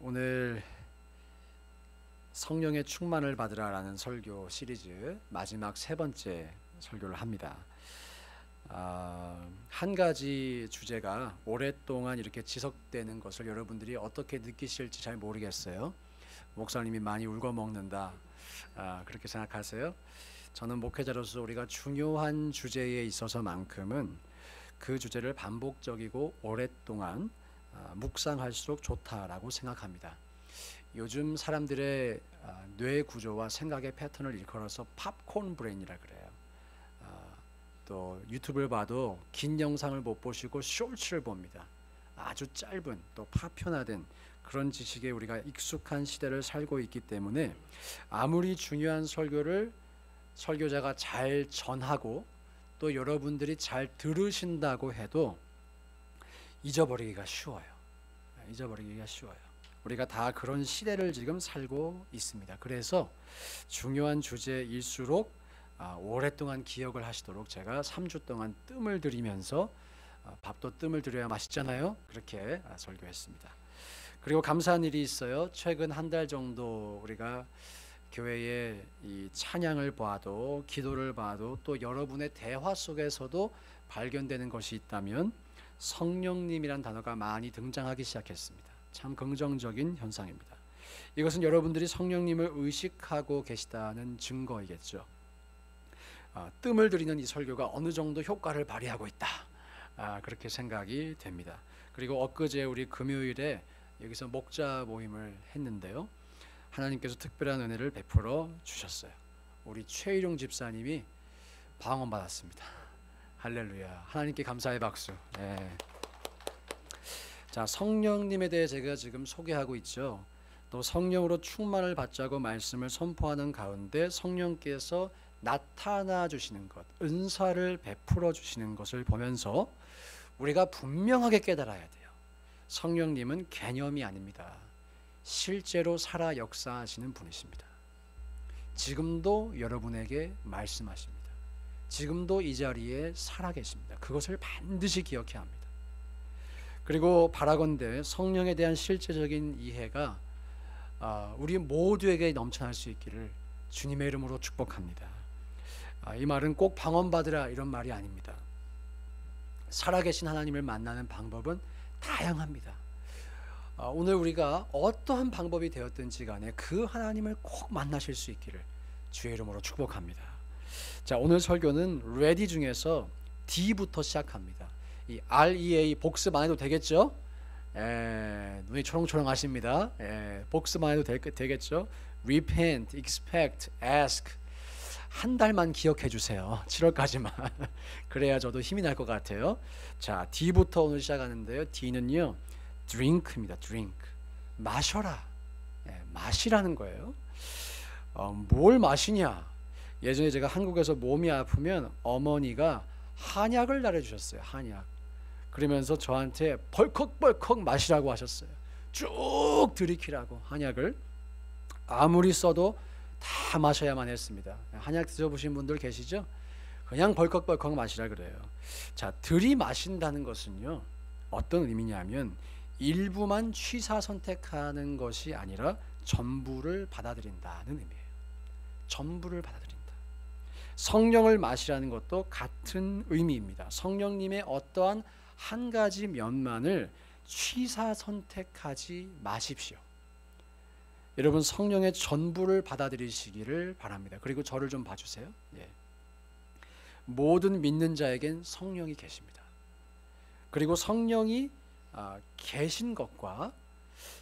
오늘 성령의 충만을 받으라라는 설교 시리즈 마지막 세 번째 설교를 합니다. 한 가지 주제가 오랫동안 이렇게 지속되는 것을 여러분들이 어떻게 느끼실지 잘 모르겠어요. 목사님이 많이 울거먹는다, 그렇게 생각하세요? 저는 목회자로서 우리가 중요한 주제에 있어서만큼은 그 주제를 반복적이고 오랫동안 묵상할수록 좋다라고 생각합니다. 요즘 사람들의 뇌 구조와 생각의 패턴을 일컬어서 팝콘 브레인이라 그래요. 또 유튜브를 봐도 긴 영상을 못 보시고 쇼츠를 봅니다. 아주 짧은 또 파편화된 그런 지식에 우리가 익숙한 시대를 살고 있기 때문에 아무리 중요한 설교를 설교자가 잘 전하고 또 여러분들이 잘 들으신다고 해도 잊어버리기가 쉬워요. 우리가 다 그런 시대를 지금 살고 있습니다. 그래서 중요한 주제일수록 오랫동안 기억을 하시도록 제가 3주 동안 뜸을 들이면서 밥도 뜸을 들여야 맛있잖아요. 그렇게 설교했습니다. 그리고 감사한 일이 있어요. 최근 한 달 정도 우리가 교회의 이 찬양을 봐도 기도를 봐도 또 여러분의 대화 속에서도 발견되는 것이 있다면 성령님이란 단어가 많이 등장하기 시작했습니다. 참 긍정적인 현상입니다. 이것은 여러분들이 성령님을 의식하고 계시다는 증거이겠죠. 뜸을 들이는 이 설교가 어느 정도 효과를 발휘하고 있다, 그렇게 생각이 됩니다. 그리고 엊그제 우리 금요일에 여기서 목자 모임을 했는데요, 하나님께서 특별한 은혜를 베풀어 주셨어요. 우리 최일용 집사님이 방언 받았습니다. 할렐루야. 하나님께 감사의 박수. 네. 자, 성령님에 대해 제가 지금 소개하고 있죠. 또 성령으로 충만을 받자고 말씀을 선포하는 가운데 성령께서 나타나 주시는 것, 은사를 베풀어 주시는 것을 보면서 우리가 분명하게 깨달아야 돼요. 성령님은 개념이 아닙니다. 실제로 살아 역사하시는 분이십니다. 지금도 여러분에게 말씀하십니다. 지금도 이 자리에 살아계십니다. 그것을 반드시 기억해야 합니다. 그리고 바라건대 성령에 대한 실제적인 이해가 우리 모두에게 넘쳐날 수 있기를 주님의 이름으로 축복합니다. 이 말은 꼭 방언 받으라 이런 말이 아닙니다. 살아계신 하나님을 만나는 방법은 다양합니다. 오늘 우리가 어떠한 방법이 되었든지 간에 그 하나님을 꼭 만나실 수 있기를 주의 이름으로 축복합니다. 자, 오늘 설교는 ready 중에서 D부터 시작합니다. 이 REA 복습 안 해도 되겠죠? 눈이 초롱초롱하십니다. 복습 안 해도 되겠죠? Repent, expect, ask. 한 달만 기억해 주세요. 7월까지만. 그래야 저도 힘이 날 것 같아요. 자, D부터 오늘 시작하는데요. D는요, drink입니다. drink. 마셔라. 마시라는 거예요. 뭘 마시냐? 예전에 제가 한국에서 몸이 아프면 어머니가 한약을 나눠주셨어요. 한약. 그러면서 저한테 벌컥벌컥 마시라고 하셨어요. 쭉 들이키라고 한약을. 아무리 써도 다 마셔야만 했습니다. 한약 드셔보신 분들 계시죠? 그냥 벌컥벌컥 마시라 그래요. 자, 들이마신다는 것은요, 어떤 의미냐면 일부만 취사 선택하는 것이 아니라 전부를 받아들인다는 의미예요. 전부를 받아들인다. 성령을 마시라는 것도 같은 의미입니다. 성령님의 어떠한 한 가지 면만을 취사 선택하지 마십시오. 여러분, 성령의 전부를 받아들이시기를 바랍니다. 그리고 저를 좀 봐주세요. 모든 믿는 자에겐 성령이 계십니다. 그리고 성령이 계신 것과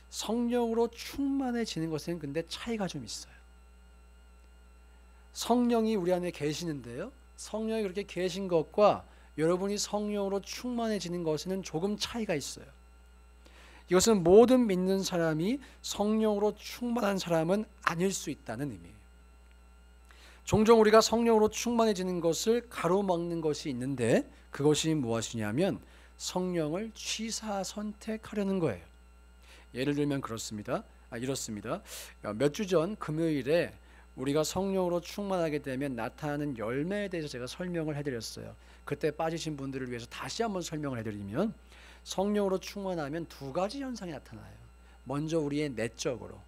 성령으로 충만해지는 것에는 근데 차이가 좀 있어요. 성령이 우리 안에 계시는데요, 성령이 그렇게 계신 것과 여러분이 성령으로 충만해지는 것에는 조금 차이가 있어요. 이것은 모든 믿는 사람이 성령으로 충만한 사람은 아닐 수 있다는 의미예요. 종종 우리가 성령으로 충만해지는 것을 가로막는 것이 있는데 그것이 무엇이냐면 성령을 취사 선택하려는 거예요. 예를 들면 이렇습니다. 몇 주 전 금요일에 우리가 성령으로 충만하게 되면 나타나는 열매에 대해서 제가 설명을 해드렸어요. 그때 빠지신 분들을 위해서 다시 한번 설명을 해드리면 성령으로 충만하면 두 가지 현상이 나타나요. 먼저 우리의 내적으로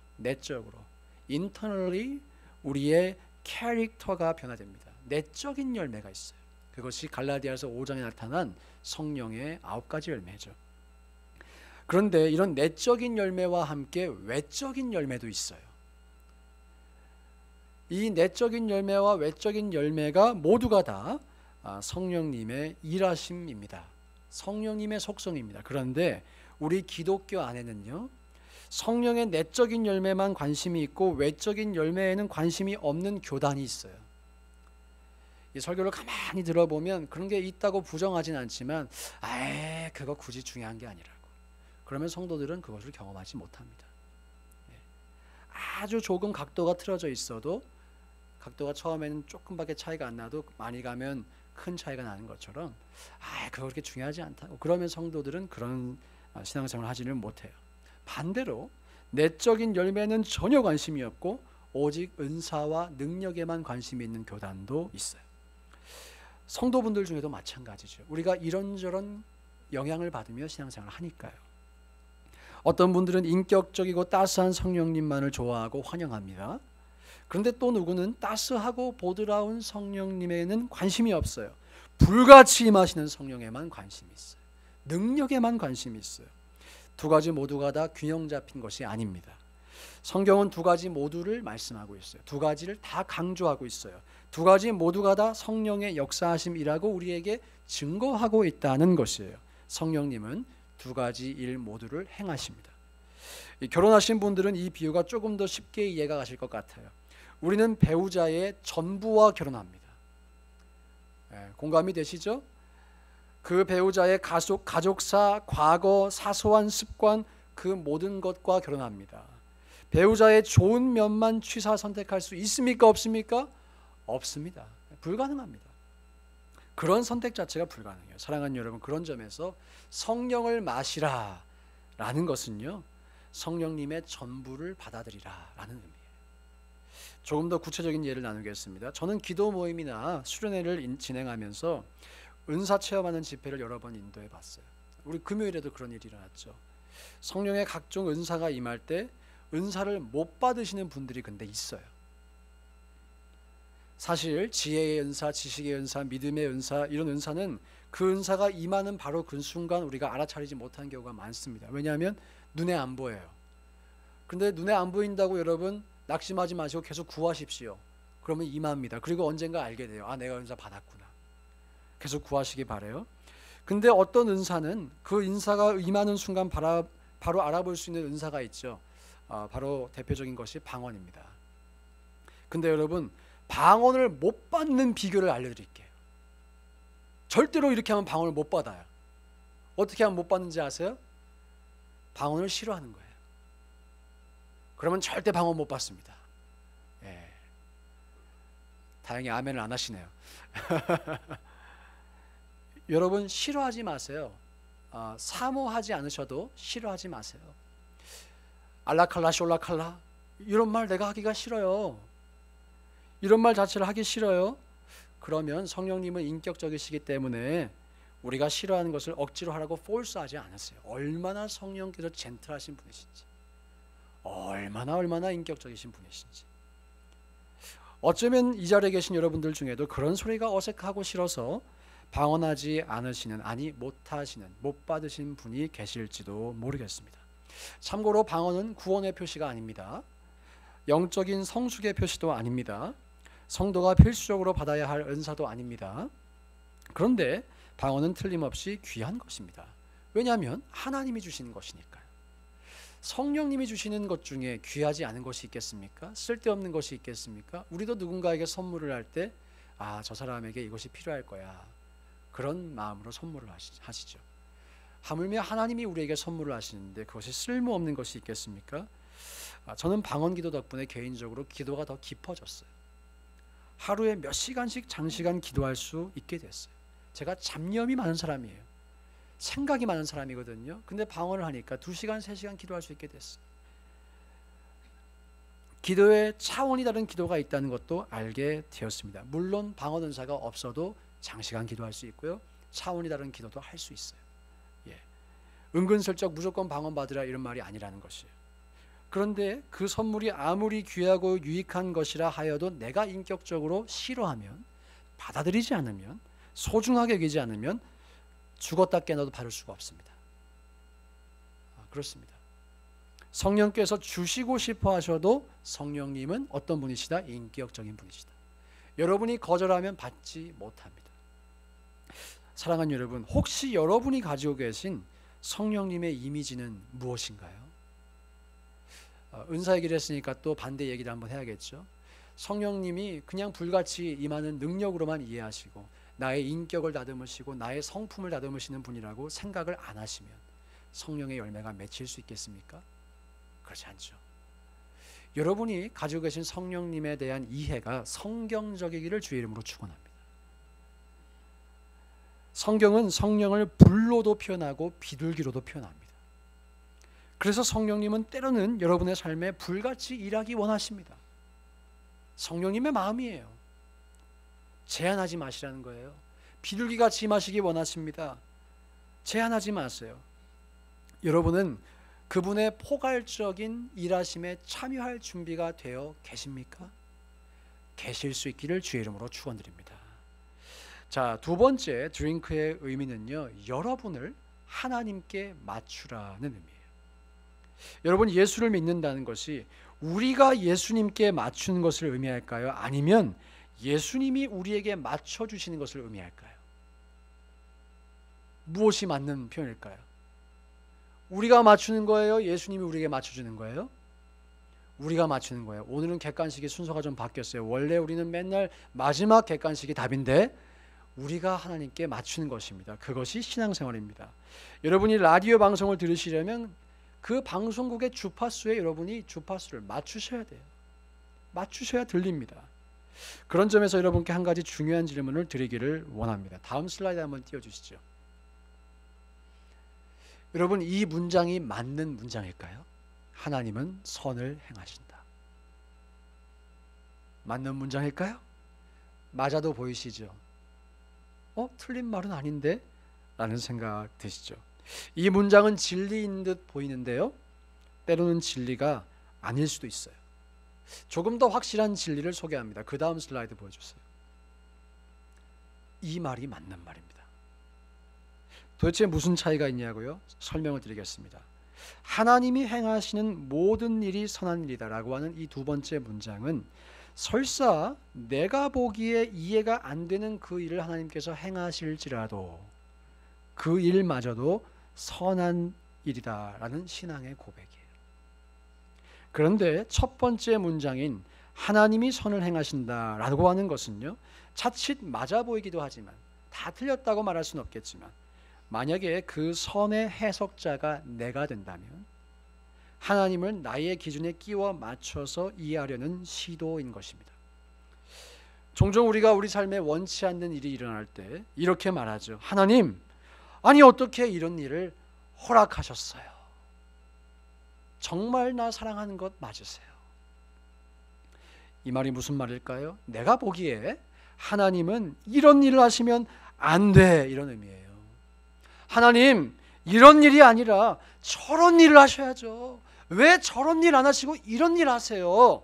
internally 우리의 캐릭터가 변화됩니다. 내적인 열매가 있어요. 그것이 갈라디아서 5장에 나타난 성령의 9가지 열매죠. 그런데 이런 내적인 열매와 함께 외적인 열매도 있어요. 이 내적인 열매와 외적인 열매가 모두가 다 성령님의 일하심입니다. 성령님의 속성입니다. 그런데 우리 기독교 안에는요, 성령의 내적인 열매만 관심이 있고 외적인 열매에는 관심이 없는 교단이 있어요. 이 설교를 가만히 들어보면 그런 게 있다고 부정하진 않지만 그거 굳이 중요한 게 아니라고. 그러면 성도들은 그것을 경험하지 못합니다. 아주 조금 각도가 틀어져 있어도, 각도가 처음에는 조금밖에 차이가 안 나도 많이 가면 큰 차이가 나는 것처럼 그거 그렇게 중요하지 않다고, 그러면 성도들은 그런 신앙생활을 하지를 못해요. 반대로 내적인 열매는 전혀 관심이 없고 오직 은사와 능력에만 관심이 있는 교단도 있어요. 성도분들 중에도 마찬가지죠. 우리가 이런저런 영향을 받으며 신앙생활을 하니까요. 어떤 분들은 인격적이고 따스한 성령님만을 좋아하고 환영합니다. 그런데 또 누구는 따스하고 보드라운 성령님에는 관심이 없어요. 불같이 임하시는 성령에만 관심이 있어요. 능력에만 관심이 있어요. 두 가지 모두가 다 균형 잡힌 것이 아닙니다. 성경은 두 가지 모두를 말씀하고 있어요. 두 가지를 다 강조하고 있어요. 두 가지 모두가 다 성령의 역사하심이라고 우리에게 증거하고 있다는 것이에요. 성령님은 두 가지 일 모두를 행하십니다. 결혼하신 분들은 이 비유가 조금 더 쉽게 이해가 가실 것 같아요. 우리는 배우자의 전부와 결혼합니다. 공감이 되시죠? 그 배우자의 가족사, 과거, 사소한 습관, 그 모든 것과 결혼합니다. 배우자의 좋은 면만 취사 선택할 수 있습니까? 없습니까? 없습니다. 불가능합니다. 그런 선택 자체가 불가능해요. 사랑하는 여러분, 그런 점에서 성령을 마시라 라는 것은요, 성령님의 전부를 받아들이라 라는 의미예요. 조금 더 구체적인 예를 나누겠습니다. 저는 기도 모임이나 수련회를 진행하면서 은사 체험하는 집회를 여러 번 인도해 봤어요. 우리 금요일에도 그런 일이 일어났죠. 성령의 각종 은사가 임할 때 은사를 못 받으시는 분들이 근데 있어요. 사실 지혜의 은사, 지식의 은사, 믿음의 은사, 이런 은사는 그 은사가 임하는 바로 그 순간 우리가 알아차리지 못한 경우가 많습니다. 왜냐하면 눈에 안 보여요. 그런데 눈에 안 보인다고 여러분 낙심하지 마시고 계속 구하십시오. 그러면 임합니다. 그리고 언젠가 알게 돼요. 내가 은사 받았구나. 계속 구하시기 바라요. 근데 어떤 은사는 그 은사가 임하는 순간 바로 알아볼 수 있는 은사가 있죠. 바로 대표적인 것이 방언입니다. 근데 여러분, 방언을 못 받는 비결을 알려드릴게요. 절대로 이렇게 하면 방언을 못 받아요. 어떻게 하면 못 받는지 아세요? 방언을 싫어하는 거예요. 그러면 절대 방언 못 받습니다. 다행히 아멘을 안 하시네요. 여러분, 싫어하지 마세요. 사모하지 않으셔도 싫어하지 마세요. 알라칼라 숄라칼라 이런 말 내가 하기가 싫어요. 이런 말 자체를 하기 싫어요. 그러면 성령님은 인격적이시기 때문에 우리가 싫어하는 것을 억지로 하라고 포스하지 않았어요. 얼마나 성령께서 젠틀하신 분이신지, 얼마나 인격적이신 분이신지. 어쩌면 이 자리에 계신 여러분들 중에도 그런 소리가 어색하고 싫어서 방언하지 않으시는, 못하시는, 못 받으신 분이 계실지도 모르겠습니다. 참고로 방언은 구원의 표시가 아닙니다. 영적인 성숙의 표시도 아닙니다. 성도가 필수적으로 받아야 할 은사도 아닙니다. 그런데 방언은 틀림없이 귀한 것입니다. 왜냐하면 하나님이 주시는 것이니까요. 성령님이 주시는 것 중에 귀하지 않은 것이 있겠습니까? 쓸데없는 것이 있겠습니까? 우리도 누군가에게 선물을 할 때 저 사람에게 이것이 필요할 거야, 그런 마음으로 선물을 하시죠. 하물며 하나님이 우리에게 선물을 하시는데 그것이 쓸모없는 것이 있겠습니까? 저는 방언 기도 덕분에 개인적으로 기도가 더 깊어졌어요. 하루에 몇 시간씩 장시간 기도할 수 있게 됐어요. 제가 잡념이 많은 사람이에요. 생각이 많은 사람이거든요. 근데 방언을 하니까 2시간, 3시간 기도할 수 있게 됐어요. 기도에 차원이 다른 기도가 있다는 것도 알게 되었습니다. 물론 방언 은사가 없어도 장시간 기도할 수 있고요, 차원이 다른 기도도 할 수 있어요. 은근슬쩍 무조건 방언 받으라 이런 말이 아니라는 것이에요. 그런데 그 선물이 아무리 귀하고 유익한 것이라 하여도 내가 인격적으로 싫어하면, 받아들이지 않으면, 소중하게 여기지 않으면 죽었다 깨어나도 받을 수가 없습니다. 그렇습니다. 성령께서 주시고 싶어 하셔도 성령님은 어떤 분이시다? 인격적인 분이시다. 여러분이 거절하면 받지 못합니다. 사랑하는 여러분, 혹시 여러분이 가지고 계신 성령님의 이미지는 무엇인가요? 은사 얘기를 했으니까 또 반대 얘기를 한번 해야겠죠. 성령님이 그냥 불같이 임하는 능력으로만 이해하시고 나의 인격을 다듬으시고 나의 성품을 다듬으시는 분이라고 생각을 안 하시면 성령의 열매가 맺힐 수 있겠습니까? 그렇지 않죠. 여러분이 가지고 계신 성령님에 대한 이해가 성경적이기를 주의 이름으로 축원합니다. 성경은 성령을 불로도 표현하고 비둘기로도 표현합니다. 그래서 성령님은 때로는 여러분의 삶에 불같이 일하기 원하십니다. 성령님의 마음이에요. 제한하지 마시라는 거예요. 비둘기같이 임하시기 원하십니다. 제한하지 마세요. 여러분은 그분의 포괄적인 일하심에 참여할 준비가 되어 계십니까? 계실 수 있기를 주의 이름으로 축원드립니다. 자, 두 번째 드링크의 의미는요, 여러분을 하나님께 맞추라는 의미예요. 여러분, 예수를 믿는다는 것이 우리가 예수님께 맞추는 것을 의미할까요? 아니면 예수님이 우리에게 맞춰주시는 것을 의미할까요? 무엇이 맞는 표현일까요? 우리가 맞추는 거예요? 예수님이 우리에게 맞춰주는 거예요? 우리가 맞추는 거예요. 오늘은 객관식의 순서가 좀 바뀌었어요. 원래 우리는 맨날 마지막 객관식이 답인데 우리가 하나님께 맞추는 것입니다. 그것이 신앙생활입니다. 여러분이 라디오 방송을 들으시려면 그 방송국의 주파수에 여러분이 주파수를 맞추셔야 돼요. 맞추셔야 들립니다. 그런 점에서 여러분께 한 가지 중요한 질문을 드리기를 원합니다. 다음 슬라이드 한번 띄워주시죠. 여러분, 이 문장이 맞는 문장일까요? 하나님은 선을 행하신다. 맞는 문장일까요? 맞아도 보이시죠? 틀린 말은 아닌데? 라는 생각 드시죠? 이 문장은 진리인 듯 보이는데요, 때로는 진리가 아닐 수도 있어요. 조금 더 확실한 진리를 소개합니다. 그 다음 슬라이드 보여주세요. 이 말이 맞는 말입니다. 도대체 무슨 차이가 있냐고요? 설명을 드리겠습니다. 하나님이 행하시는 모든 일이 선한 일이다 라고 하는 이 두 번째 문장은 설사 내가 보기에 이해가 안 되는 그 일을 하나님께서 행하실지라도 그 일마저도 선한 일이다 라는 신앙의 고백이에요. 그런데 첫 번째 문장인 하나님이 선을 행하신다 라고 하는 것은요, 자칫 맞아 보이기도 하지만, 다 틀렸다고 말할 수는 없겠지만, 만약에 그 선의 해석자가 내가 된다면 하나님을 나의 기준에 끼워 맞춰서 이해하려는 시도인 것입니다. 종종 우리가 우리 삶에 원치 않는 일이 일어날 때 이렇게 말하죠. 하나님, 아니 어떻게 이런 일을 허락하셨어요? 정말 나 사랑하는 것 맞으세요? 이 말이 무슨 말일까요? 내가 보기에 하나님은 이런 일을 하시면 안 돼, 이런 의미예요. 하나님, 이런 일이 아니라 저런 일을 하셔야죠. 왜 저런 일 안 하시고 이런 일 하세요?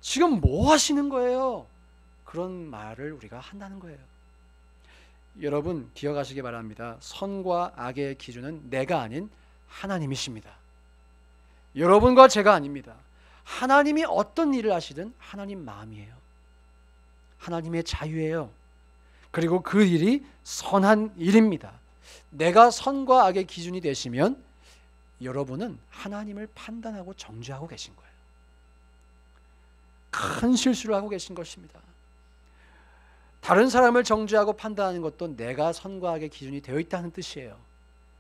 지금 뭐 하시는 거예요? 그런 말을 우리가 한다는 거예요. 여러분, 기억하시기 바랍니다. 선과 악의 기준은 내가 아닌 하나님이십니다. 여러분과 제가 아닙니다. 하나님이 어떤 일을 하시든 하나님 마음이에요. 하나님의 자유예요. 그리고 그 일이 선한 일입니다. 내가 선과 악의 기준이 되시면 여러분은 하나님을 판단하고 정죄하고 계신 거예요. 큰 실수를 하고 계신 것입니다. 다른 사람을 정죄하고 판단하는 것도 내가 선과 악의 기준이 되어 있다는 뜻이에요.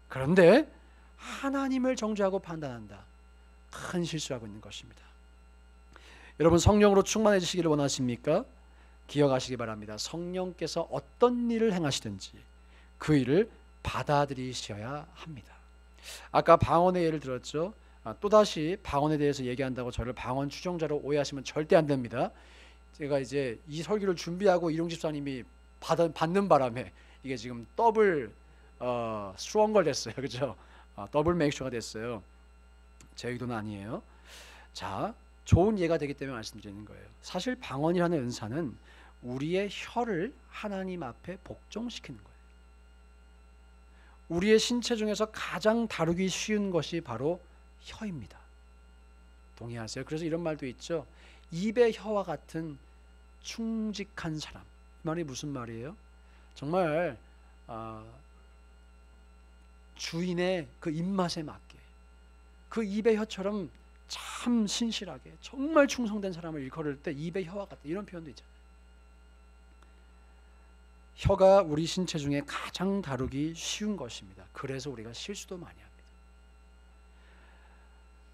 그런데 하나님을 정죄하고 판단한다. 큰 실수하고 있는 것입니다. 여러분, 성령으로 충만해지시기를 원하십니까? 기억하시기 바랍니다. 성령께서 어떤 일을 행하시든지 그 일을 받아들이셔야 합니다. 아까 방언의 예를 들었죠. 또다시 방언에 대해서 얘기한다고 저를 방언 추종자로 오해하시면 절대 안 됩니다. 제가 이제 이 설교를 준비하고 이룡 집사님이 받는 바람에 이게 지금 더블 스트롱걸 됐어요. 그렇죠? 더블 메이크가 됐어요. 제 의도는 아니에요. 자, 좋은 예가 되기 때문에 말씀드리는 거예요. 사실 방언이라는 은사는 우리의 혀를 하나님 앞에 복종시키는 거예요. 우리의 신체 중에서 가장 다루기 쉬운 것이 바로 혀입니다. 동의하세요? 그래서 이런 말도 있죠. 입의 혀와 같은 충직한 사람. 이 말이 무슨 말이에요? 정말 주인의 그 입맛에 맞게 그 입의 혀처럼 참 신실하게 정말 충성된 사람을 일컬을 때 입의 혀와 같다, 이런 표현도 있잖아요. 혀가 우리 신체 중에 가장 다루기 쉬운 것입니다. 그래서 우리가 실수도 많이 합니다.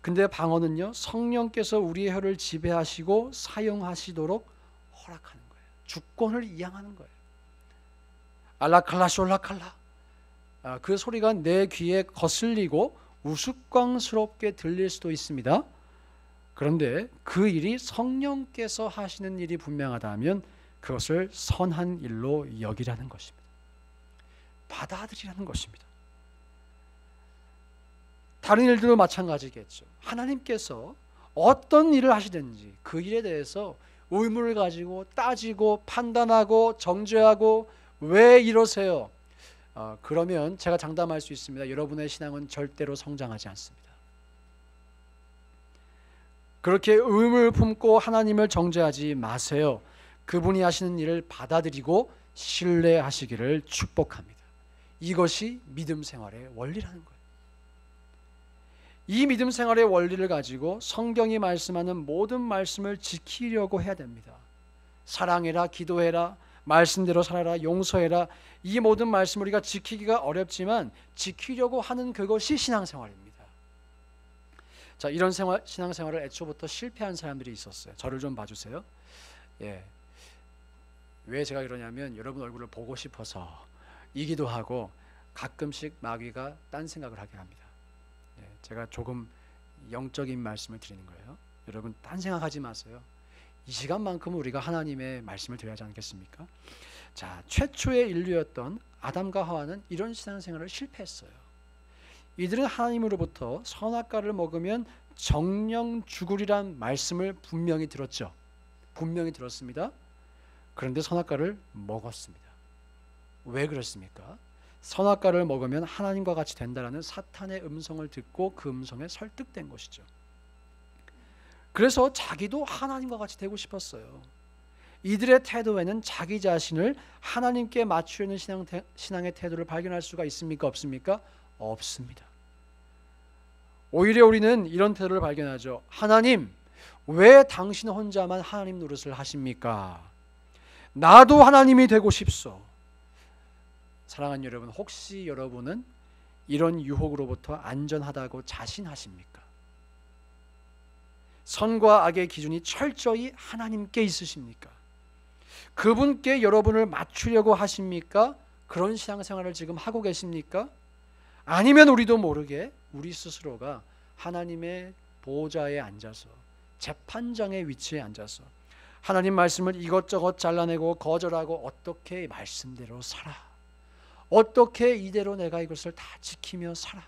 근데 방언은요, 성령께서 우리의 혀를 지배하시고 사용하시도록 허락하는 거예요. 주권을 이양하는 거예요. 알라칼라 숄라칼라, 그 소리가 내 귀에 거슬리고 우스꽝스럽게 들릴 수도 있습니다. 그런데 그 일이 성령께서 하시는 일이 분명하다면 그것을 선한 일로 여기라는 것입니다. 받아들이라는 것입니다. 다른 일들도 마찬가지겠죠. 하나님께서 어떤 일을 하시든지 그 일에 대해서 의문을 가지고 따지고 판단하고 정죄하고 왜 이러세요? 그러면 제가 장담할 수 있습니다. 여러분의 신앙은 절대로 성장하지 않습니다. 그렇게 의문을 품고 하나님을 정죄하지 마세요. 그분이 하시는 일을 받아들이고 신뢰하시기를 축복합니다. 이것이 믿음 생활의 원리라는 거예요. 이 믿음 생활의 원리를 가지고 성경이 말씀하는 모든 말씀을 지키려고 해야 됩니다. 사랑해라, 기도해라, 말씀대로 살아라, 용서해라, 이 모든 말씀을 우리가 지키기가 어렵지만 지키려고 하는 그것이 신앙생활입니다. 자, 이런 신앙생활을 애초부터 실패한 사람들이 있었어요. 저를 좀 봐주세요. 왜 제가 이러냐면 여러분 얼굴을 보고 싶어서 이기도 하고 가끔씩 마귀가 딴 생각을 하게 합니다. 제가 조금 영적인 말씀을 드리는 거예요. 여러분 딴 생각하지 마세요. 이 시간만큼은 우리가 하나님의 말씀을 드려야 하지 않겠습니까? 자, 최초의 인류였던 아담과 하와는 이런 신앙생활을 실패했어요. 이들은 하나님으로부터 선악과를 먹으면 정령 죽으리란 말씀을 분명히 들었죠. 분명히 들었습니다. 그런데 선악과를 먹었습니다. 왜 그렇습니까? 선악과를 먹으면 하나님과 같이 된다라는 사탄의 음성을 듣고 그 음성에 설득된 것이죠. 그래서 자기도 하나님과 같이 되고 싶었어요. 이들의 태도에는 자기 자신을 하나님께 맞추려는 신앙의 태도를 발견할 수가 있습니까? 없습니까? 없습니다. 오히려 우리는 이런 태도를 발견하죠. 하나님, 왜 당신 혼자만 하나님 노릇을 하십니까? 나도 하나님이 되고 싶소. 사랑하는 여러분, 혹시 여러분은 이런 유혹으로부터 안전하다고 자신하십니까? 선과 악의 기준이 철저히 하나님께 있으십니까? 그분께 여러분을 맞추려고 하십니까? 그런 신앙생활을 지금 하고 계십니까? 아니면 우리도 모르게 우리 스스로가 하나님의 보좌에 앉아서 재판장의 위치에 앉아서 하나님 말씀을 이것저것 잘라내고 거절하고 어떻게 말씀대로 살아, 어떻게 이대로 내가 이것을 다 지키며 살아,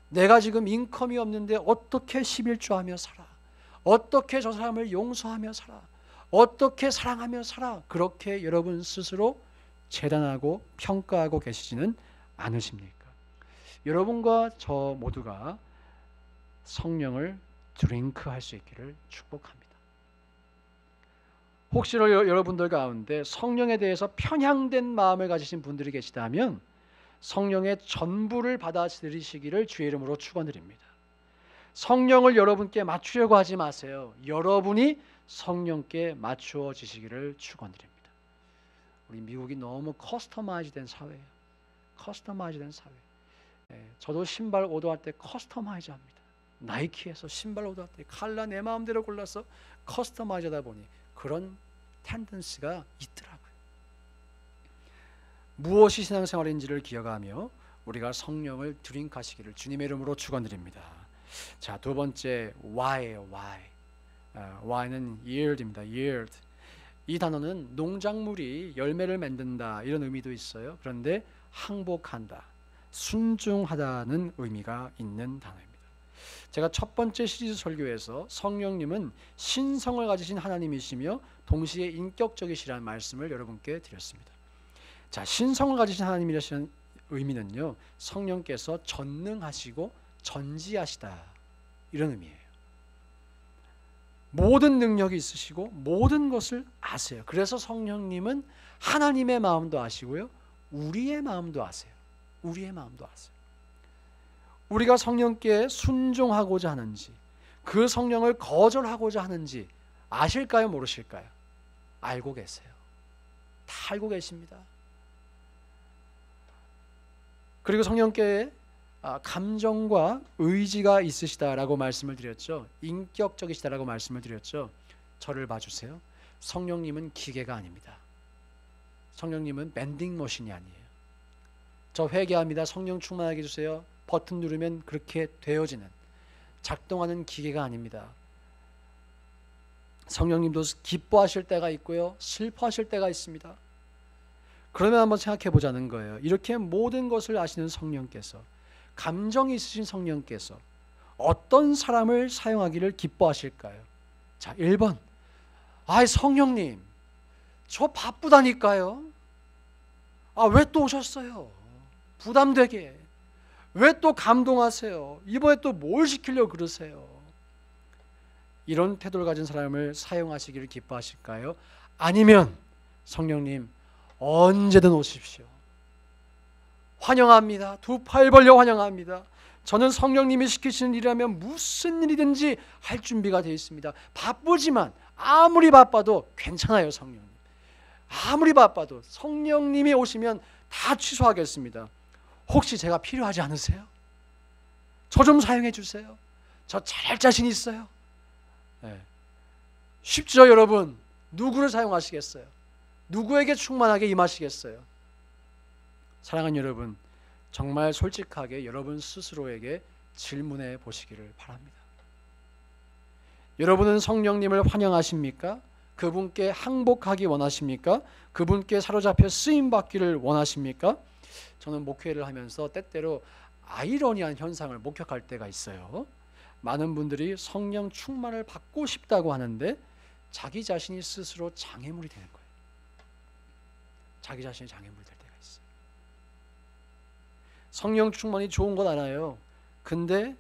내가 지금 인컴이 없는데 어떻게 11조하며 살아, 어떻게 저 사람을 용서하며 살아, 어떻게 사랑하며 살아, 그렇게 여러분 스스로 재단하고 평가하고 계시지는 않으십니까? 여러분과 저 모두가 성령을 드링크할 수 있기를 축복합니다. 혹시나 여러분들 가운데 성령에 대해서 편향된 마음을 가지신 분들이 계시다면 성령의 전부를 받아들이시기를 주의 이름으로 축원드립니다. 성령을 여러분께 맞추려고 하지 마세요. 여러분이 성령께 맞추어지시기를 축원드립니다. 우리 미국이 너무 커스터마이즈된 사회예요. 커스터마이즈된 사회. 저도 신발 오더할 때 커스터마이즈합니다. 나이키에서 신발 오더할 때 컬러 내 마음대로 골라서 커스터마이즈하다 보니 그런 텐던스가 있더라고요. 무엇이 신앙생활인지를 기억하며 우리가 성령을 드링크하시기를 주님의 이름으로 축원드립니다. 자, 두 번째 why예요. why는 yield입니다. yield. 이 단어는 농작물이 열매를 맺는다 이런 의미도 있어요. 그런데 항복한다, 순종하다는 의미가 있는 단어입니다. 제가 첫 번째 시리즈 설교에서 성령님은 신성을 가지신 하나님이시며 동시에 인격적이시라는 말씀을 여러분께 드렸습니다. 자, 신성을 가지신 하나님이라는 의미는요, 성령께서 전능하시고 전지하시다, 이런 의미예요. 모든 능력이 있으시고 모든 것을 아세요. 그래서 성령님은 하나님의 마음도 아시고요, 우리의 마음도 아세요. 우리의 마음도 아세요. 우리가 성령께 순종하고자 하는지, 그 성령을 거절하고자 하는지 아실까요, 모르실까요? 알고 계세요. 다 알고 계십니다. 그리고 성령께 감정과 의지가 있으시다라고 말씀을 드렸죠. 인격적이시다라고 말씀을 드렸죠. 저를 봐주세요. 성령님은 기계가 아닙니다. 성령님은 밴딩 머신이 아니에요. 저 회개합니다, 성령 충만하게 해주세요, 버튼 누르면 그렇게 되어지는, 작동하는 기계가 아닙니다. 성령님도 기뻐하실 때가 있고요, 슬퍼하실 때가 있습니다. 그러면 한번 생각해 보자는 거예요. 이렇게 모든 것을 아시는 성령께서, 감정이 있으신 성령께서 어떤 사람을 사용하기를 기뻐하실까요? 자, 1번. 성령님, 저 바쁘다니까요. 왜 또 오셨어요? 부담되게. 왜 또 감동하세요? 이번에 또 뭘 시키려고 그러세요? 이런 태도를 가진 사람을 사용하시기를 기뻐하실까요? 아니면 성령님, 언제든 오십시오. 환영합니다. 두 팔 벌려 환영합니다. 저는 성령님이 시키시는 일이라면 무슨 일이든지 할 준비가 되어 있습니다. 바쁘지만 아무리 바빠도 괜찮아요, 성령님. 아무리 바빠도 성령님이 오시면 다 취소하겠습니다. 혹시 제가 필요하지 않으세요? 저 좀 사용해 주세요. 저 잘할 자신 있어요. 네. 쉽죠, 여러분? 누구를 사용하시겠어요? 누구에게 충만하게 임하시겠어요? 사랑하는 여러분, 정말 솔직하게 여러분 스스로에게 질문해 보시기를 바랍니다. 여러분은 성령님을 환영하십니까? 그분께 항복하기 원하십니까? 그분께 사로잡혀 쓰임받기를 원하십니까? 저는 목회를 하면서 때때로 아이러니한 현상을 목격할 때가 있어요. 많은 분들이 성령 충만을 받고 싶다고 하는데 자기 자신이 스스로 장애물이 되는 거예요. 자기 자신이 장애물이 될 때가 있어요. 성령 충만이 좋은 건 알아요. 근데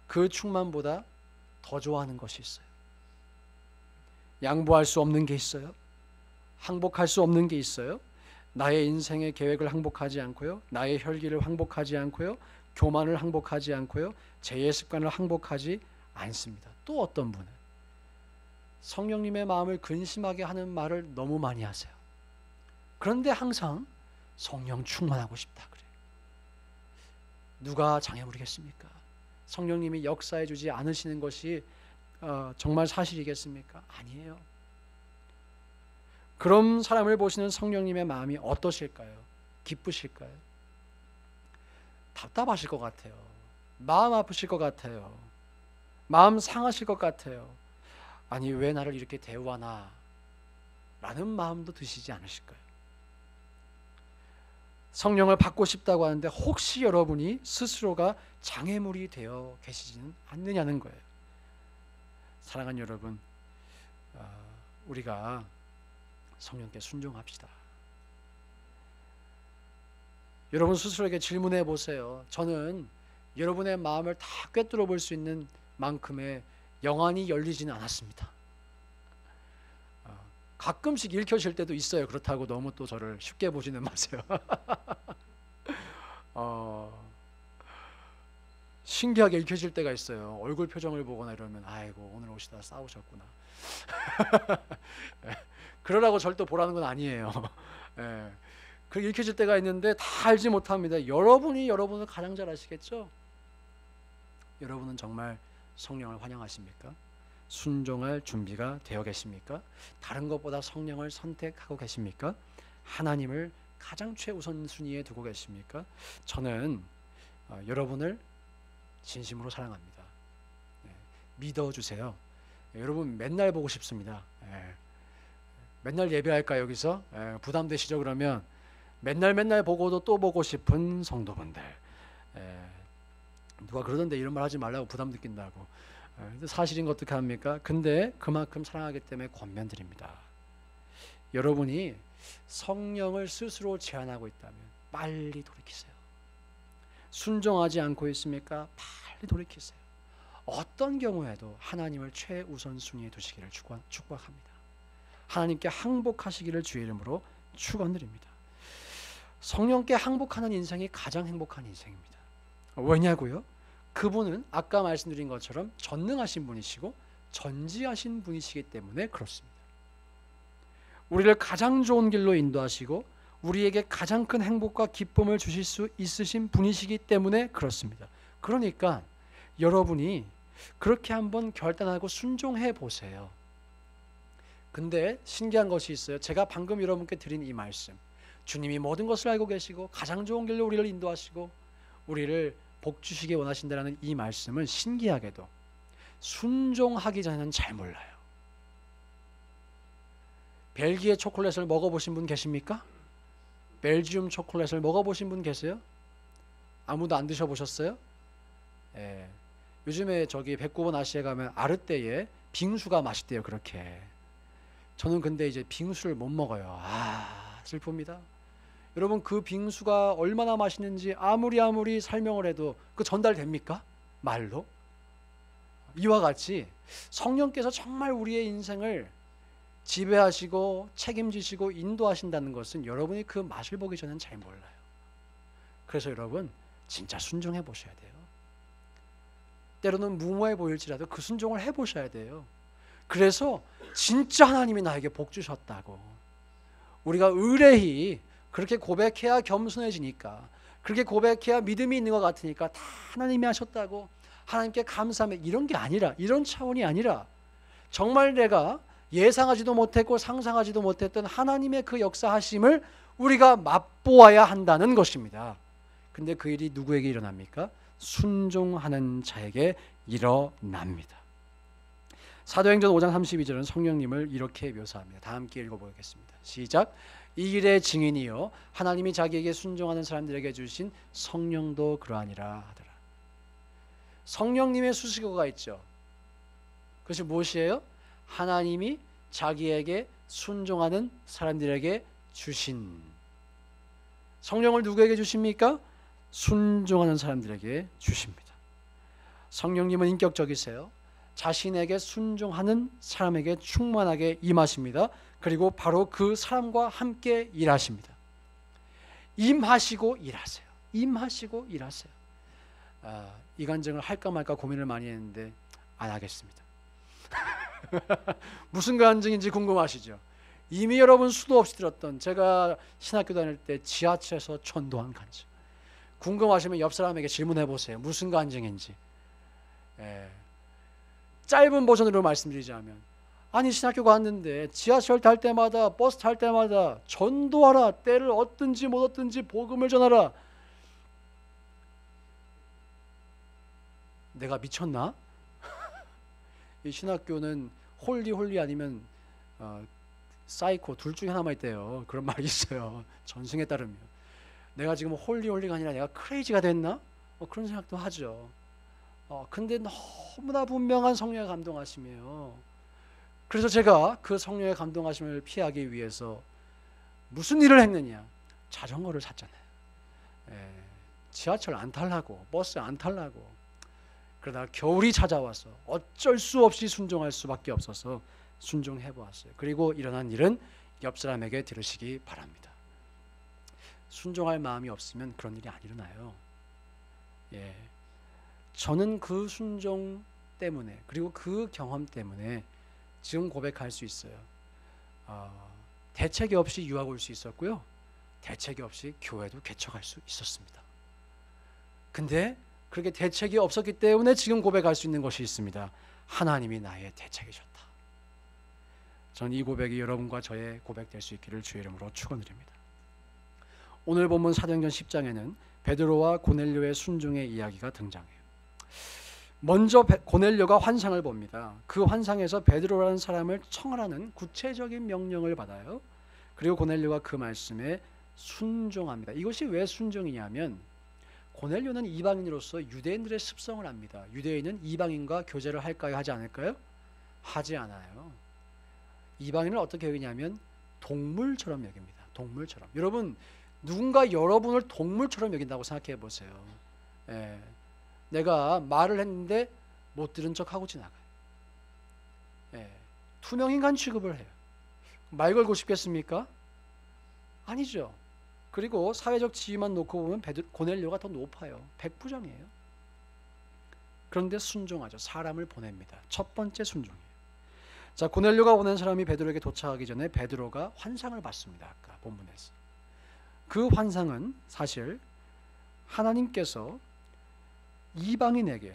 그 충만보다 더 좋아하는 것이 있어요. 양보할 수 없는 게 있어요. 항복할 수 없는 게 있어요. 나의 인생의 계획을 항복하지 않고요, 나의 혈기를 항복하지 않고요, 교만을 항복하지 않고요, 죄의 습관을 항복하지 않습니다. 또 어떤 분은 성령님의 마음을 근심하게 하는 말을 너무 많이 하세요. 그런데 항상 성령 충만하고 싶다 그래요. 누가 장애물이겠습니까? 성령님이 역사해 주지 않으시는 것이 정말 사실이겠습니까? 아니에요. 그런 사람을 보시는 성령님의 마음이 어떠실까요? 기쁘실까요? 답답하실 것 같아요. 마음 아프실 것 같아요. 마음 상하실 것 같아요. 아니, 왜 나를 이렇게 대우하나? 라는 마음도 드시지 않으실까요? 성령을 받고 싶다고 하는데 혹시 여러분이 스스로가 장애물이 되어 계시지는 않느냐는 거예요. 사랑하는 여러분, 우리가 성령께 순종합시다. 여러분 스스로에게 질문해 보세요. 저는 여러분의 마음을 다 꿰뚫어 볼 수 있는 만큼의 영안이 열리지는 않았습니다. 가끔씩 읽혀질 때도 있어요. 그렇다고 너무 또 저를 쉽게 보지는 마세요. 신기하게 읽혀질 때가 있어요. 얼굴 표정을 보거나 이러면 아이고, 오늘 오시다 싸우셨구나. 그러라고 절대 보라는 건 아니에요. 그렇게 읽혀질 때가 있는데 다 알지 못합니다. 여러분이 여러분을 가장 잘 아시겠죠? 여러분은 정말 성령을 환영하십니까? 순종할 준비가 되어 계십니까? 다른 것보다 성령을 선택하고 계십니까? 하나님을 가장 최우선순위에 두고 계십니까? 저는 여러분을 진심으로 사랑합니다. 믿어주세요. 여러분 맨날 보고 싶습니다. 맨날 예배할까 여기서? 부담되시죠? 그러면 맨날 보고도 또 보고 싶은 성도분들, 누가 그러던데 이런 말 하지 말라고 부담 느낀다고. 사실인 거 어떻게 합니까? 근데 그만큼 사랑하기 때문에 권면드립니다. 여러분이 성령을 스스로 제한하고 있다면 빨리 돌이키세요. 순종하지 않고 있습니까? 빨리 돌이키세요. 어떤 경우에도 하나님을 최우선순위에 두시기를 축복합니다. 하나님께 항복하시기를 주의 이름으로 축원드립니다. 성령께 항복하는 인생이 가장 행복한 인생입니다. 왜냐고요? 그분은 아까 말씀드린 것처럼 전능하신 분이시고 전지하신 분이시기 때문에 그렇습니다. 우리를 가장 좋은 길로 인도하시고 우리에게 가장 큰 행복과 기쁨을 주실 수 있으신 분이시기 때문에 그렇습니다. 그러니까 여러분이 그렇게 한번 결단하고 순종해 보세요. 근데 신기한 것이 있어요. 제가 방금 여러분께 드린 이 말씀, 주님이 모든 것을 알고 계시고 가장 좋은 길로 우리를 인도하시고 우리를 복 주시기 원하신다는 이 말씀은 신기하게도 순종하기 전에는 잘 몰라요. 벨기에 초콜릿을 먹어보신 분 계십니까? 벨지움 초콜릿을 먹어보신 분 계세요? 아무도 안 드셔보셨어요? 예. 요즘에 저기 백구번 아시에 가면 아르떼에 빙수가 맛있대요. 그렇게. 저는 근데 이제 빙수를 못 먹어요. 슬픕니다. 여러분, 그 빙수가 얼마나 맛있는지 아무리 설명을 해도 그 전달됩니까? 말로? 이와 같이 성령께서 정말 우리의 인생을 지배하시고 책임지시고 인도하신다는 것은 여러분이 그 맛을 보기 전엔 잘 몰라요. 그래서 여러분 진짜 순종해 보셔야 돼요. 때로는 무모해 보일지라도 그 순종을 해 보셔야 돼요. 그래서 진짜 하나님이 나에게 복 주셨다고 우리가 의뢰히 그렇게 고백해야 겸손해지니까, 그렇게 고백해야 믿음이 있는 것 같으니까 다 하나님이 하셨다고 하나님께 감사하며, 이런 게 아니라, 이런 차원이 아니라 정말 내가 예상하지도 못했고 상상하지도 못했던 하나님의 그 역사하심을 우리가 맛보아야 한다는 것입니다. 근데 그 일이 누구에게 일어납니까? 순종하는 자에게 일어납니다. 사도행전 5장 32절은 성령님을 이렇게 묘사합니다. 다 함께 읽어보겠습니다. 시작. 이 일의 증인이요 하나님이 자기에게 순종하는 사람들에게 주신 성령도 그러하니라 하더라. 성령님의 수식어가 있죠. 그것이 무엇이에요? 하나님이 자기에게 순종하는 사람들에게 주신. 성령을 누구에게 주십니까? 순종하는 사람들에게 주십니다. 성령님은 인격적이세요. 자신에게 순종하는 사람에게 충만하게 임하십니다. 그리고 바로 그 사람과 함께 일하십니다. 임하시고 일하세요. 임하시고 일하세요. 이 간증을 할까 말까 고민을 많이 했는데 안 하겠습니다. 무슨 간증인지 궁금하시죠? 이미 여러분 수도 없이 들었던, 제가 신학교 다닐 때 지하철에서 전도한 간증. 궁금하시면 옆 사람에게 질문해 보세요. 무슨 간증인지. 짧은 버전으로 말씀드리자면, 아니 신학교 갔는데 지하철 탈 때마다 버스 탈 때마다 전도하라, 때를 얻든지 못 얻든지 복음을 전하라. 내가 미쳤나? 이 신학교는 홀리 아니면 사이코 둘 중에 하나만 있대요. 그런 말이 있어요. 전승에 따르면. 내가 지금 홀리가 아니라 내가 크레이지가 됐나? 그런 생각도 하죠. 근데 너무나 분명한 성령의 감동하심이에요. 그래서 제가 그 성령의 감동하심을 피하기 위해서 무슨 일을 했느냐? 자전거를 샀잖아요. 지하철 안 타려고, 버스 안 타려고. 그러다가 겨울이 찾아와서 어쩔 수 없이 순종할 수밖에 없어서 순종해 보았어요. 그리고 일어난 일은 옆 사람에게 들으시기 바랍니다. 순종할 마음이 없으면 그런 일이 안 일어나요. 저는 그 순종 때문에, 그리고 그 경험 때문에 지금 고백할 수 있어요. 대책이 없이 유학 올 수 있었고요. 대책이 없이 교회도 개척할 수 있었습니다. 근데 그렇게 대책이 없었기 때문에 지금 고백할 수 있는 것이 있습니다. 하나님이 나의 대책이셨다. 전 이 고백이 여러분과 저의 고백 될 수 있기를 주의 이름으로 축원드립니다. 오늘 본문 사도행전 10장에는 베드로와 고넬료의 순종의 이야기가 등장해요. 먼저 고넬료가 환상을 봅니다. 그 환상에서 베드로라는 사람을 청하라는 구체적인 명령을 받아요. 그리고 고넬료가 그 말씀에 순종합니다. 이것이 왜 순종이냐면, 고넬료는 이방인으로서 유대인들의 습성을 압니다. 유대인은 이방인과 교제를 할까요? 하지 않을까요? 하지 않아요. 이방인을 어떻게 여기냐면 동물처럼 여깁니다. 동물처럼. 여러분, 누군가 여러분을 동물처럼 여긴다고 생각해 보세요. 예. 내가 말을 했는데 못 들은 척하고 지나가요. 예. 투명인간 취급을 해요. 말 걸고 싶겠습니까? 아니죠. 그리고 사회적 지위만 놓고 보면 고넬료가 더 높아요. 백부장이에요. 그런데 순종하죠. 사람을 보냅니다. 첫 번째 순종이에요. 자, 고넬료가 보낸 사람이 베드로에게 도착하기 전에 베드로가 환상을 봤습니다. 아까 본문에서. 그 환상은 사실 하나님께서 이방인에게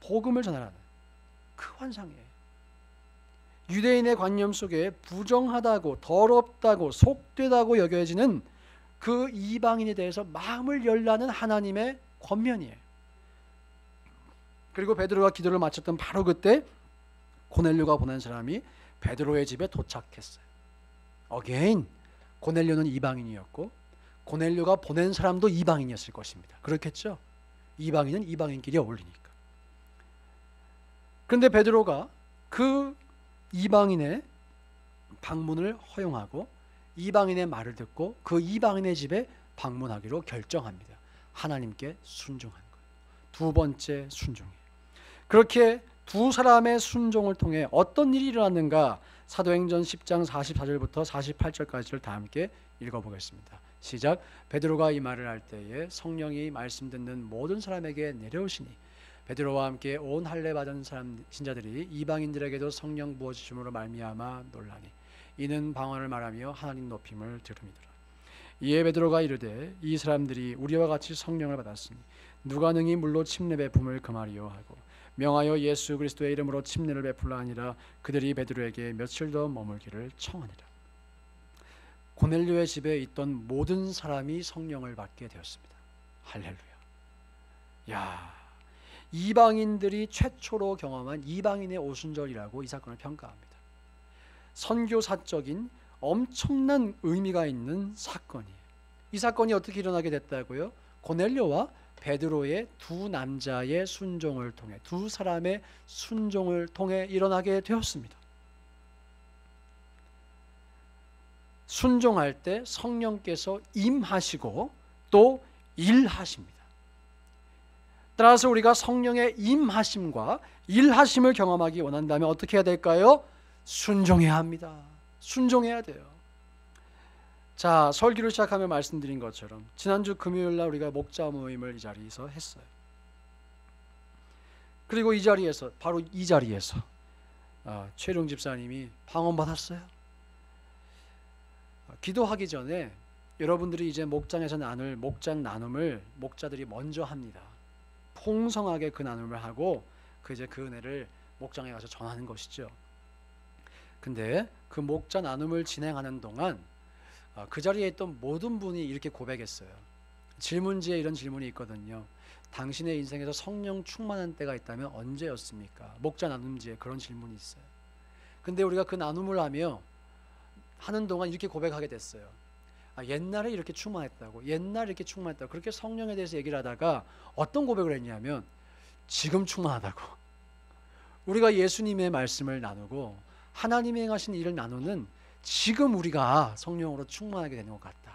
복음을 전하라는 그 환상이에요. 유대인의 관념 속에 부정하다고 더럽다고 속되다고 여겨지는 그 이방인에 대해서 마음을 열라는 하나님의 권면이에요. 그리고 베드로가 기도를 마쳤던 바로 그때 고넬료가 보낸 사람이 베드로의 집에 도착했어요. 어게인 고넬료는 이방인이었고 고넬료가 보낸 사람도 이방인이었을 것입니다. 그렇겠죠? 이방인은 이방인끼리 어울리니까. 그런데 베드로가 그 이방인의 방문을 허용하고 이방인의 말을 듣고 그 이방인의 집에 방문하기로 결정합니다. 하나님께 순종한 거예요. 두 번째 순종이에요. 그렇게 두 사람의 순종을 통해 어떤 일이 일어났는가? 사도행전 10장 44절부터 48절까지를 다 함께 읽어보겠습니다. 시작. 베드로가 이 말을 할 때에 성령이 말씀 듣는 모든 사람에게 내려오시니 베드로와 함께 온 할례 받은 사람 신자들이 이방인들에게도 성령 부어주심으로 말미암아 놀라니 이는 방언을 말하며 하나님 높임을 들음이더라. 이에 베드로가 이르되 이 사람들이 우리와 같이 성령을 받았으니 누가 능히 물로 침례 베품을 금하리요 하고 명하여 예수 그리스도의 이름으로 침례를 베풀라 하니라. 그들이 베드로에게 며칠 더 머물기를 청하니라. 고넬료의 집에 있던 모든 사람이 성령을 받게 되었습니다. 할렐루야. 야, 이방인들이 최초로 경험한 이방인의 오순절이라고 이 사건을 평가합니다. 선교사적인 엄청난 의미가 있는 사건이에요. 이 사건이 어떻게 일어나게 됐다고요? 고넬료와 베드로의 두 남자의 순종을 통해, 두 사람의 순종을 통해 일어나게 되었습니다. 순종할 때 성령께서 임하시고 또 일하십니다. 따라서 우리가 성령의 임하심과 일하심을 경험하기 원한다면 어떻게 해야 될까요? 순종해야 합니다. 순종해야 돼요. 자, 설교를 시작하며 말씀드린 것처럼 지난주 금요일날 우리가 목자 모임을 이 자리에서 했어요. 그리고 이 자리에서, 바로 이 자리에서 최룡 집사님이 방언 받았어요. 기도하기 전에 여러분들이 이제 목장에서 나눌 목장 나눔을 목자들이 먼저 합니다. 풍성하게 그 나눔을 하고 이제 그 은혜를 목장에 가서 전하는 것이죠. 근데 그 목자 나눔을 진행하는 동안 그 자리에 있던 모든 분이 이렇게 고백했어요. 질문지에 이런 질문이 있거든요. 당신의 인생에서 성령 충만한 때가 있다면 언제였습니까? 목자 나눔지에 그런 질문이 있어요. 근데 우리가 그 나눔을 하는 동안 이렇게 고백하게 됐어요. 옛날에 이렇게 충만했다고, 옛날에 이렇게 충만했다고. 그렇게 성령에 대해서 얘기를 하다가 어떤 고백을 했냐면 지금 충만하다고. 우리가 예수님의 말씀을 나누고 하나님이 행하신 일을 나누는 지금 우리가 성령으로 충만하게 되는 것 같다.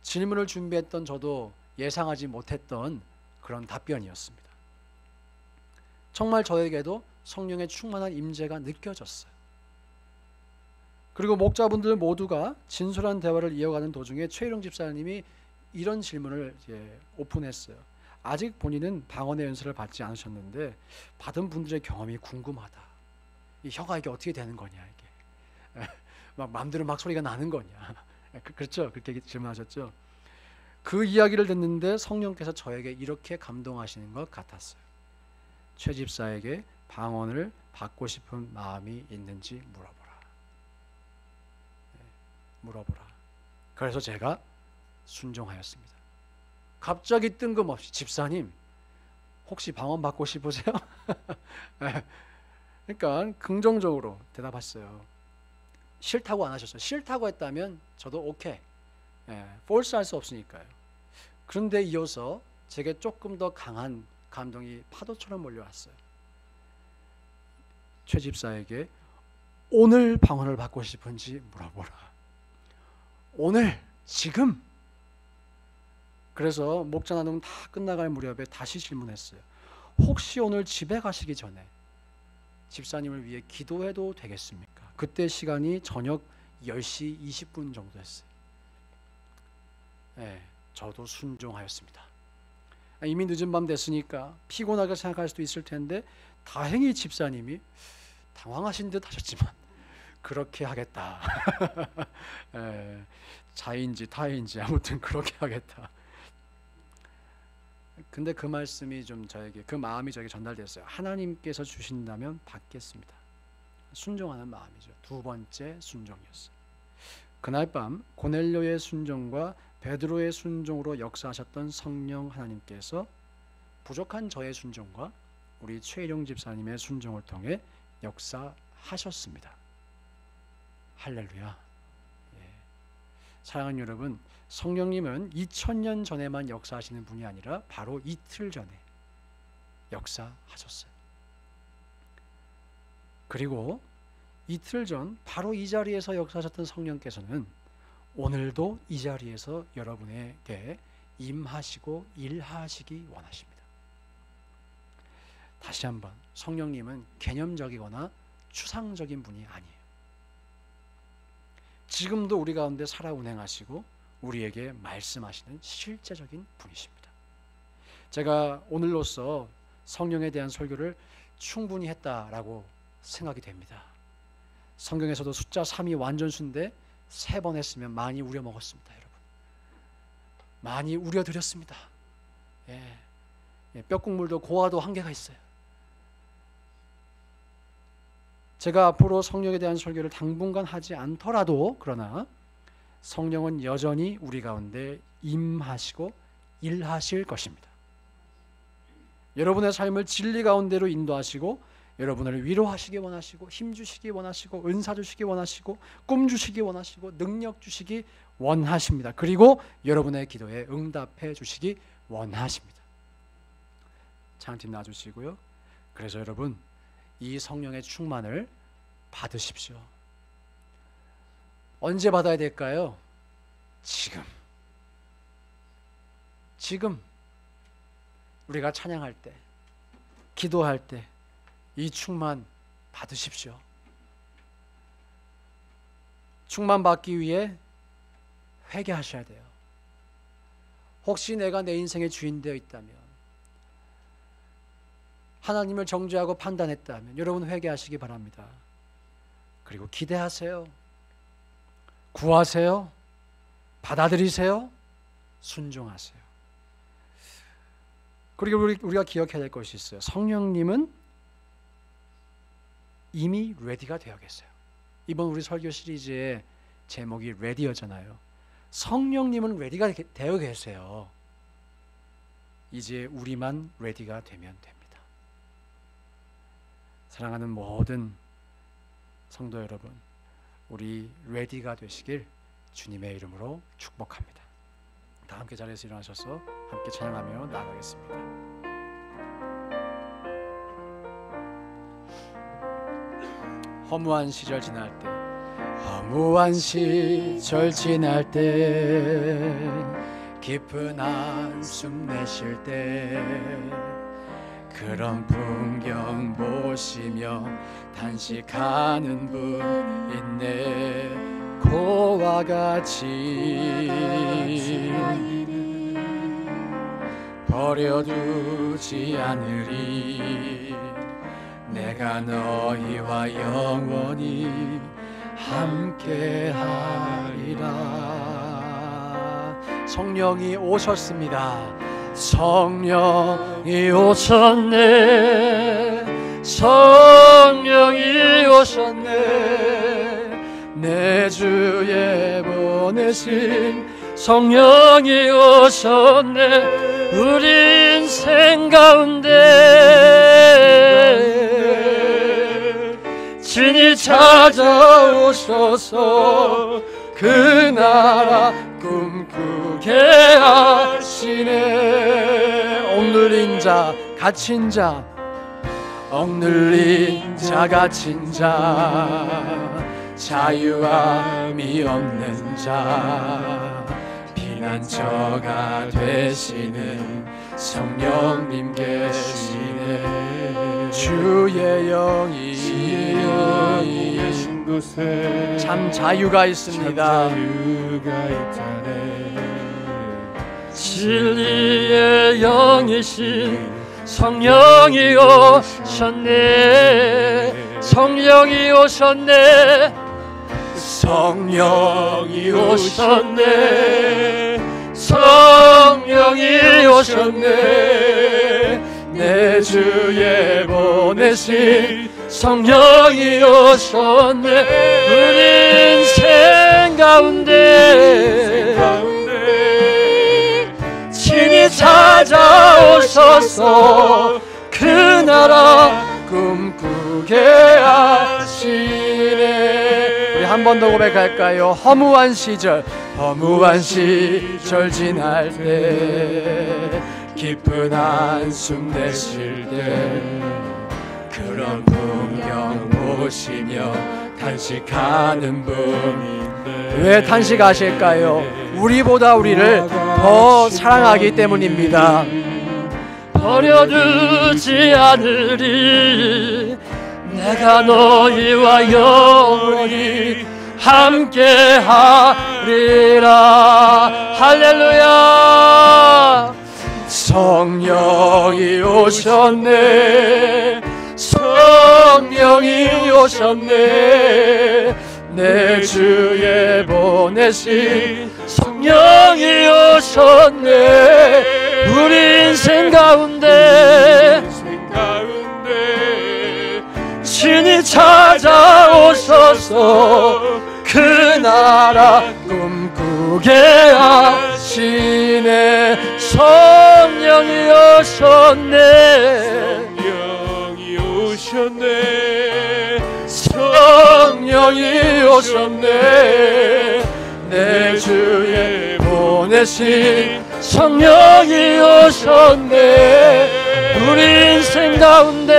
질문을 준비했던 저도 예상하지 못했던 그런 답변이었습니다. 정말 저에게도 성령의 충만한 임재가 느껴졌어요. 그리고 목자분들 모두가 진솔한 대화를 이어가는 도중에 최일용 집사님이 이런 질문을 오픈했어요. 아직 본인은 방언의 연수를 받지 않으셨는데 받은 분들의 경험이 궁금하다. 이 혀가 이게 어떻게 되는 거냐, 이게 막 마음대로 막 소리가 나는 거냐. 그렇죠? 그렇게 질문하셨죠. 그 이야기를 듣는데 성령께서 저에게 이렇게 감동하시는 것 같았어요. 최 집사에게 방언을 받고 싶은 마음이 있는지 물어보라. 물어보라. 그래서 제가 순종하였습니다. 갑자기 뜬금없이 집사님 혹시 방언 받고 싶으세요? 그러니까 긍정적으로 대답했어요. 싫다고 안 하셨어요. 싫다고 했다면 저도 오케이. 폴스할 수 없으니까요. 그런데 이어서 제게 조금 더 강한 감동이 파도처럼 몰려왔어요. 최 집사에게 오늘 방언을 받고 싶은지 물어보라. 오늘, 지금. 그래서 목자 나눔 다 끝나갈 무렵에 다시 질문했어요. 혹시 오늘 집에 가시기 전에 집사님을 위해 기도해도 되겠습니까? 그때 시간이 저녁 10시 20분 정도 됐어요. 저도 순종하였습니다. 이미 늦은 밤 됐으니까 피곤하게 생각할 수도 있을 텐데 다행히 집사님이 당황하신 듯 하셨지만 그렇게 하겠다. 자인지 타인지 아무튼 그렇게 하겠다. 근데 그 말씀이 좀 저에게, 그 마음이 저에게 전달됐어요. 하나님께서 주신다면 받겠습니다. 순종하는 마음이죠. 두 번째 순종이었어요. 그날 밤 고넬료의 순종과 베드로의 순종으로 역사하셨던 성령 하나님께서 부족한 저의 순종과 우리 최일용 집사님의 순종을 통해 역사하셨습니다. 할렐루야. 사랑하는 여러분, 성령님은 2000년 전에만 역사하시는 분이 아니라 바로 이틀 전에 역사하셨어요. 그리고 이틀 전 바로 이 자리에서 역사하셨던 성령께서는 오늘도 이 자리에서 여러분에게 임하시고 일하시기 원하십니다. 다시 한번, 성령님은 개념적이거나 추상적인 분이 아니에요. 지금도 우리 가운데 살아 운행하시고 우리에게 말씀하시는 실제적인 분이십니다. 제가 오늘로써 성령에 대한 설교를 충분히 했다라고 생각이 됩니다. 성경에서도 숫자 3이 완전수인데 3번 했으면 많이 우려먹었습니다. 여러분, 많이 우려드렸습니다. 뼈국물도 고와도 한계가 있어요. 제가 앞으로 성령에 대한 설교를 당분간 하지 않더라도, 그러나 성령은 여전히 우리 가운데 임하시고 일하실 것입니다. 여러분의 삶을 진리 가운데로 인도하시고 여러분을 위로하시기 원하시고 힘주시기 원하시고 은사 주시기 원하시고 꿈 주시기 원하시고 능력 주시기 원하십니다. 그리고 여러분의 기도에 응답해 주시기 원하십니다. 찬양팀 놔주시고요. 그래서 여러분, 이 성령의 충만을 받으십시오. 언제 받아야 될까요? 지금 우리가 찬양할 때, 기도할 때 이 충만 받으십시오. 충만 받기 위해 회개하셔야 돼요. 혹시 내가 내 인생의 주인 되어 있다면, 하나님을 정죄하고 판단했다면 여러분 회개하시기 바랍니다. 그리고 기대하세요. 구하세요. 받아들이세요. 순종하세요. 그리고 우리가 기억해야 될 것이 있어요. 성령님은 이미 레디가 되어 계세요. 이번 우리 설교 시리즈의 제목이 레디였잖아요. 성령님은 레디가 되어 계세요. 이제 우리만 레디가 되면 됩니다. 사랑하는 모든 성도 여러분, 우리 레디가 되시길 주님의 이름으로 축복합니다. 다 함께 자리에서 일어나셔서 함께 찬양하며 나아가겠습니다. 허무한 시절 지날 때, 허무한 시절 지날 때, 깊은 한숨 내쉴 때, 그런 풍경 보시며 단식하는 분 있네. 고와 같이 버려두지 않으리. 내가 너희와 영원히 함께하리라. 성령이 오셨습니다. 성령이 오셨네. 성령이 오셨네. 내 주에 보내신 성령이 오셨네. 우리 인생 가운데 친히 찾아오셔서 그 나라 꿈 굳게 하시네. 억눌린 자 갇힌 자, 억눌린 자 갇힌 자, 자유함이 없는 자, 피난처가 되시는 성령님 계시네. 주의 영이 계신 곳에 참 자유가 있습니다. 진리의 영이신 성령이 오셨네. 성령이 오셨네. 성령이 오셨네. 성령이 오셨네. 내 주에 보내신 성령이 오셨네. 우리 인생 가운데 친히 찾아오셔서 그 나라 꿈꾸게 하시네. 우리 한 번 더 고백할까요? 허무한 시절 지날 때, 깊은 한숨 내쉴 때, 그런 풍경 보시며 탄식하는 분. 왜 탄식하실까요? 우리보다 우리를 더 사랑하기 때문입니다. 버려두지 않으리. 내가 너희와 영원히 함께하리라. 할렐루야. 성령이 오셨네. 성령이 오셨네. 내 주에 보내신 성령이 오셨네. 우리 인생 가운데 친히 찾아오셔서 그 나라 꿈꾸게 하시네. 성령이 오셨네. 성령이 오셨네. 성령이 오셨네. 내 주에 보내신 성령이 오셨네. 우리 인생 가운데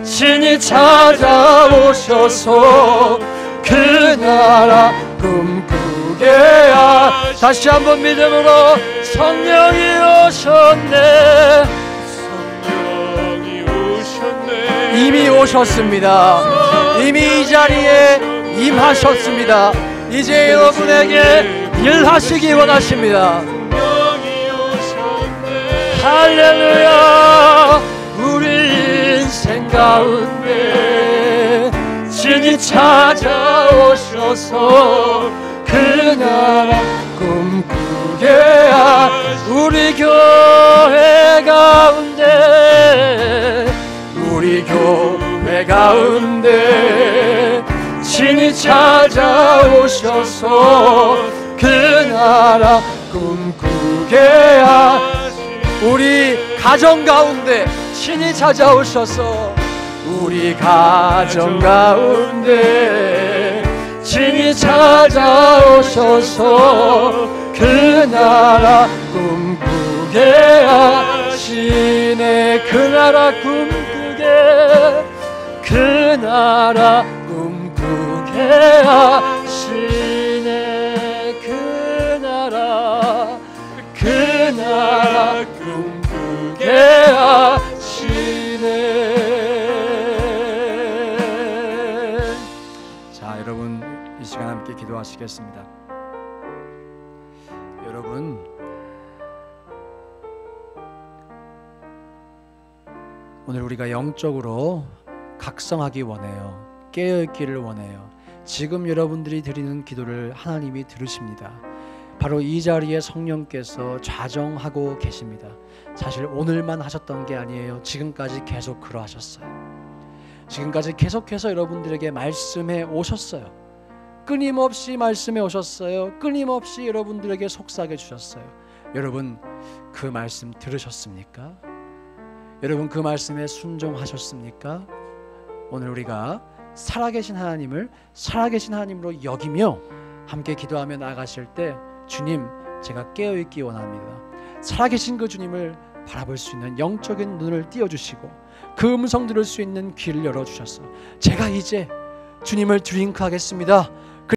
친히 찾아오셔서 그 나라 꿈꾸게 하시네. 다시 한번 믿음으로 성령이 오셨네. 성령이 오셨네. 이미 오셨습니다. 이미 이 자리에 임하셨습니다. 이제 여러분에게 일하시기 원하십니다. 성령이 오셨네. 할렐루야. 우리 인생 가운데 친히 찾아오셔서 그 나라 꿈꾸게 하시네. 우리 교회 가운데 우리 교회 가운데 친히 찾아오셔서 그 나라 꿈꾸게 하시네. 우리 가정 가운데 친히 찾아오셔서 우리 가정 가운데 친히 찾아오셔서 그 나라 꿈꾸게 하시네. 그 나라 꿈꾸게 그 나라 꿈꾸게 하시네. 그 나라 꿈꾸게 하시네. 자, 여러분 이 시간 함께 기도하시겠습니다. 여러분, 오늘 우리가 영적으로 각성하기 원해요. 깨어있기를 원해요. 지금 여러분들이 드리는 기도를 하나님이 들으십니다. 바로 이 자리에 성령께서 좌정하고 계십니다. 사실 오늘만 하셨던 게 아니에요. 지금까지 계속 그러하셨어요. 지금까지 계속해서 여러분들에게 말씀해 오셨어요. 끊임없이 말씀해 오셨어요. 끊임없이 여러분들에게 속삭여 주셨어요. 여러분, 그 말씀 들으셨습니까? 여러분, 그 말씀에 순종하셨습니까? 오늘 우리가 살아계신 하나님을 살아계신 하나님으로 여기며 함께 기도하며 나아가실 때 주님, 제가 깨어있기 원합니다. 살아계신 그 주님을 바라볼 수 있는 영적인 눈을 띄워주시고 그 음성 들을 수 있는 귀를 열어주셔서 제가 이제 주님을 드링크하겠습니다